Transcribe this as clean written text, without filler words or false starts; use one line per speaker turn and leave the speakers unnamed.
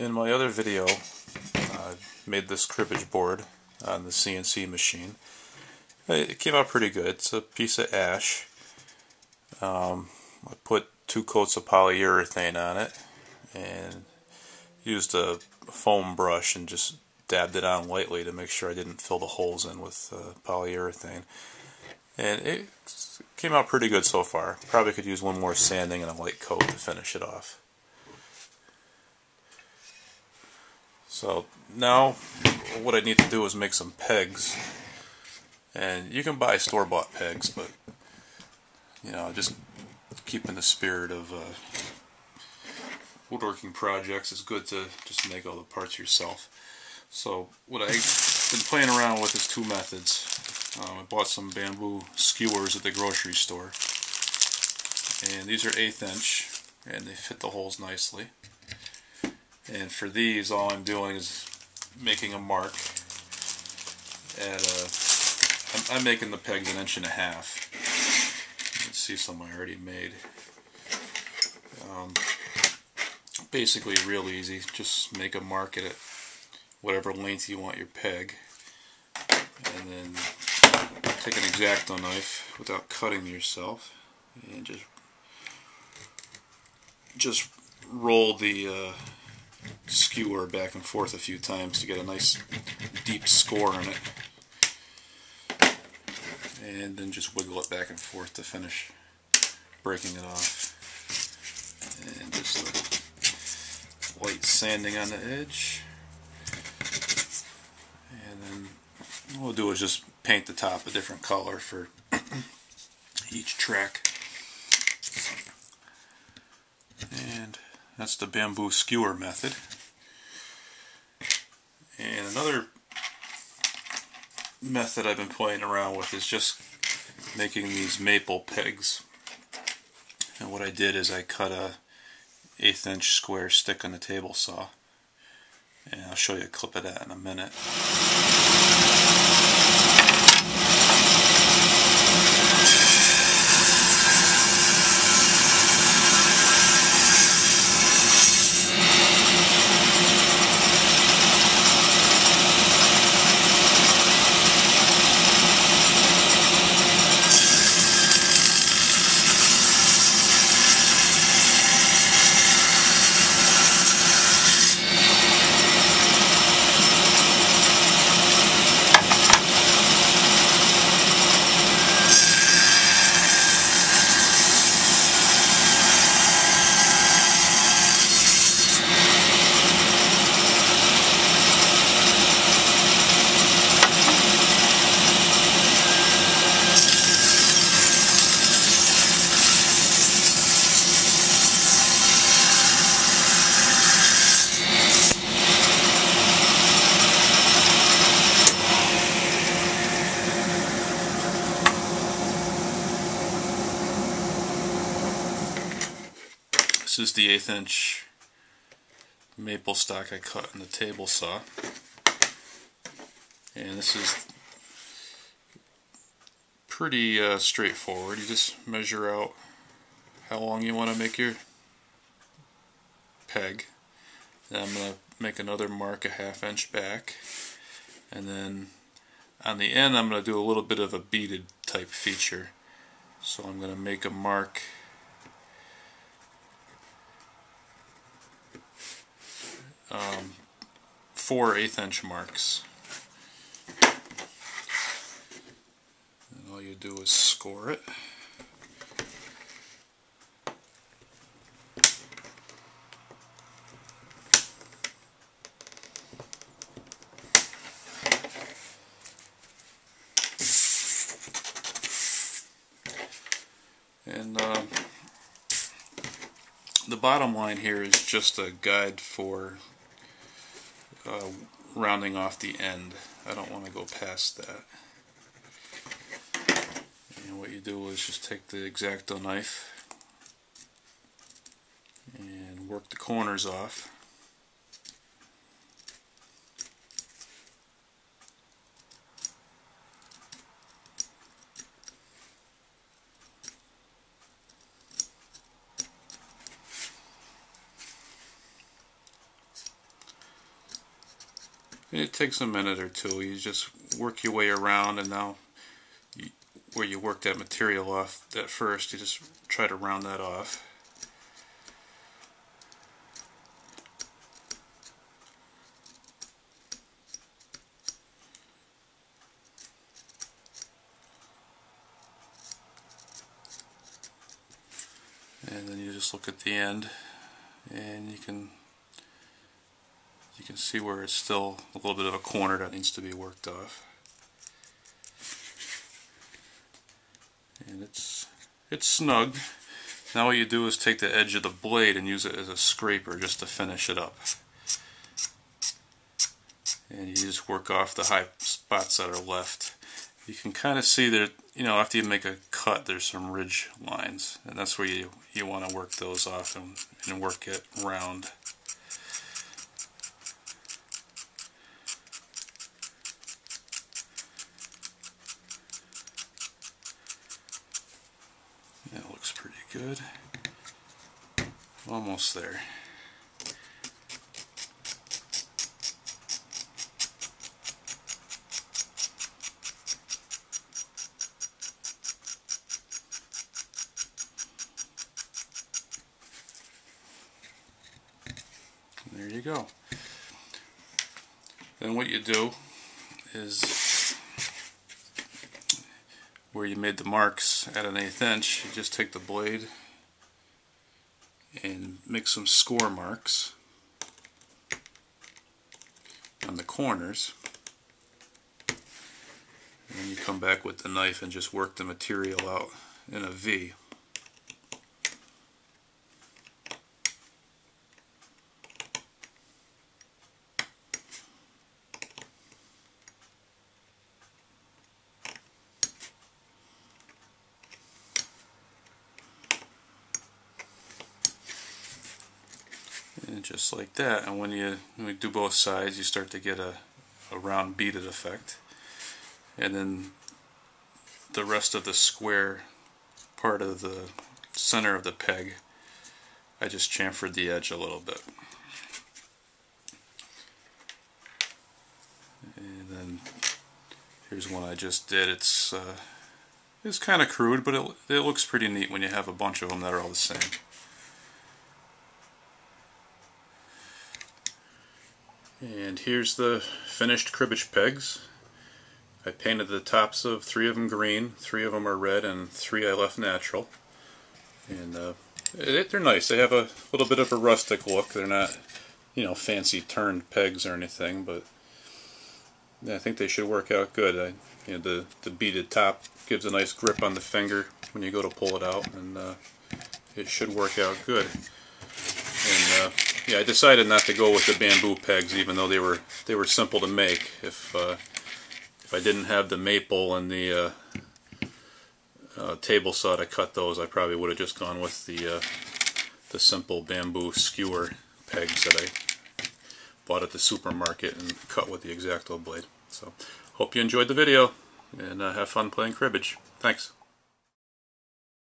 In my other video, I made this cribbage board on the CNC machine. It came out pretty good. It's a piece of ash. I put 2 coats of polyurethane on it and used a foam brush and just dabbed it on lightly to make sure I didn't fill the holes in with polyurethane. And it came out pretty good so far. Probably could use one more sanding and a light coat to finish it off. So now what I need to do is make some pegs. And you can buy store-bought pegs, but you know, just keeping the spirit of woodworking projects, it's good to just make all the parts yourself. So what I've been playing around with is 2 methods. I bought some bamboo skewers at the grocery store, and these are 1/8 inch, and they fit the holes nicely. And for these, all I'm doing is making a mark at I'm making the pegs 1.5 inches. You can see some I already made. Basically real easy. Just make a mark at it, whatever length you want your peg, and then take an X-Acto knife without cutting yourself, and just roll the skewer back and forth a few times to get a nice deep score in it, and then just wiggle it back and forth to finish breaking it off. And just light sanding on the edge, and then what we'll do is just paint the top a different color for each track. And that's the bamboo skewer method. And another method I've been playing around with is just making these maple pegs. And what I did is I cut a 1/8 inch square stick on the table saw, and I'll show you a clip of that in a minute. This is the 1/8 inch maple stock I cut in the table saw, and this is pretty straightforward. You just measure out how long you want to make your peg. Then I'm going to make another mark 1/2 inch back, and then on the end I'm going to do a little bit of a beaded type feature. So I'm going to make a mark four 1/8 inch marks, and all you do is score it. And the bottom line here is just a guide for rounding off the end. I don't want to go past that. And what you do is just take the X-Acto knife and work the corners off. It takes a minute or two. You just work your way around, and now where you work that material off at first, you just try to round that off. And then you just look at the end, and you can see where it's still a little bit of a corner that needs to be worked off. And it's snug. Now what you do is take the edge of the blade and use it as a scraper just to finish it up. And you just work off the high spots that are left. You can kind of see that, you know, after you make a cut, there's some ridge lines, and that's where you want to work those off and work it round. That looks pretty good. Almost there. There you go. Then what you do is, where you made the marks at 1/8 inch, you just take the blade and make some score marks on the corners. And then you come back with the knife and just work the material out in a V. And just like that, and when you do both sides, you start to get a round beaded effect. And then the rest of the square part of the center of the peg, I just chamfered the edge a little bit. And then here's one I just did. It's kind of crude, but it looks pretty neat when you have a bunch of them that are all the same. And here's the finished cribbage pegs. I painted the tops of 3 of them green, 3 of them are red, and 3 I left natural. And they're nice. They have a little bit of a rustic look. They're not, you know, fancy turned pegs or anything, but I think they should work out good. You know, the beaded top gives a nice grip on the finger when you go to pull it out, and it should work out good. And yeah, I decided not to go with the bamboo pegs, even though they were simple to make. If I didn't have the maple and the table saw to cut those, I probably would have just gone with the simple bamboo skewer pegs that I bought at the supermarket and cut with the X-Acto blade. So, hope you enjoyed the video, and have fun playing cribbage. Thanks.